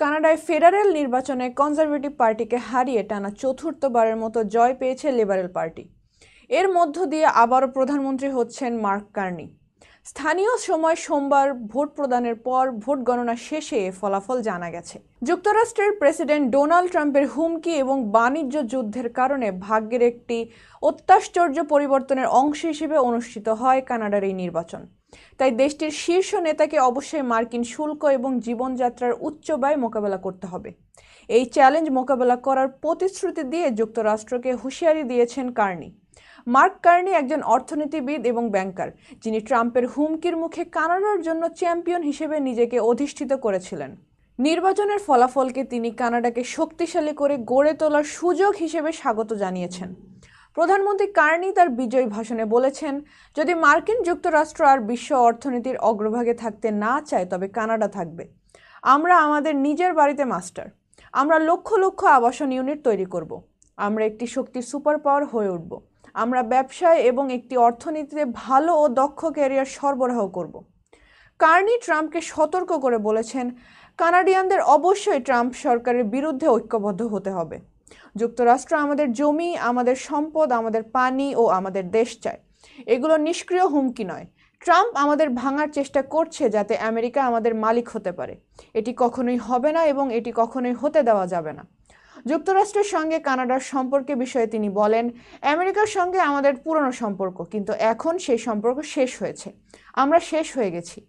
কানাডায় ফেডারেল নির্বাচনে কনজারভেটিভ পার্টিকে হারিয়ে টানা চতুর্থবারের মতো জয় পেয়েছে লিবারেল পার্টি। এর মধ্য দিয়ে আবারও প্রধানমন্ত্রী হচ্ছেন মার্ক কার্নি। স্থানীয় সময় সোমবার ভোট প্রদানের পর ভোট গণনা শেষে ফলাফল জানা গেছে। যুক্তরাষ্ট্রের প্রেসিডেন্ট ডোনাল্ড ট্রাম্পের হুমকি এবং বাণিজ্য যুদ্ধের কারণে ভাগ্যের একটি অত্যাশ্চর্য পরিবর্তনের অংশ হিসেবে অনুষ্ঠিত হয় কানাডার এই নির্বাচন। তাই দেশটির শীর্ষ নেতাকে অবশ্যই মার্কিন শুল্ক এবং জীবনযাত্রার উচ্চ ব্যয় মোকাবেলা করতে হবে। এই চ্যালেঞ্জ মোকাবেলা করার প্রতিশ্রুতি দিয়ে যুক্তরাষ্ট্রকে হুঁশিয়ারি দিয়েছেন কার্নি। মার্ক কার্নি একজন অর্থনীতিবিদ এবং ব্যাংকার, যিনি ট্রাম্পের হুমকির মুখে কানাডার জন্য চ্যাম্পিয়ন হিসেবে নিজেকে অধিষ্ঠিত করেছিলেন। নির্বাচনের ফলাফলকে তিনি কানাডাকে শক্তিশালী করে গড়ে তোলার সুযোগ হিসেবে স্বাগত জানিয়েছেন। প্রধানমন্ত্রী কার্নি তার বিজয়ী ভাষণে বলেছেন, যদি মার্কিন যুক্তরাষ্ট্র আর বিশ্ব অর্থনীতির অগ্রভাগে থাকতে না চায় তবে কানাডা থাকবে। আমরা আমাদের নিজের বাড়িতে মাস্টার। আমরা লক্ষ লক্ষ আবাসন ইউনিট তৈরি করব। আমরা একটি শক্তির সুপার পাওয়ার হয়ে উঠব। আমরা ব্যবসায় এবং একটি অর্থনীতিতে ভালো ও দক্ষ ক্যারিয়ার সরবরাহ করব। কার্নি ট্রাম্পকে সতর্ক করে বলেছেন, কানাডিয়ানদের অবশ্যই ট্রাম্প সরকারের বিরুদ্ধে ঐক্যবদ্ধ হতে হবে। যুক্তরাষ্ট্র আমাদের জমি, আমাদের সম্পদ, আমাদের পানি ও আমাদের দেশ চায়। এগুলো নিষ্ক্রিয় হুমকি নয়। ট্রাম্প আমাদের ভাঙার চেষ্টা করছে যাতে আমেরিকা আমাদের মালিক হতে পারে। এটি কখনোই হবে না এবং এটি কখনোই হতে দেওয়া যাবে না। যুক্তরাষ্ট্রের সঙ্গে কানাডার সম্পর্কের বিষয়ে তিনি বলেন, আমেরিকার সঙ্গে আমাদের পুরনো সম্পর্ক, কিন্তু এখন সেই সম্পর্ক শেষ হয়েছে। আমরা শেষ হয়ে গেছি।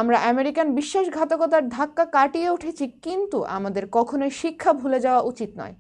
আমরা আমেরিকান বিশ্বাসঘাতকতার ধাক্কা কাটিয়ে উঠেছি, কিন্তু আমাদের কখনোই শিক্ষা ভুলে যাওয়া উচিত নয়।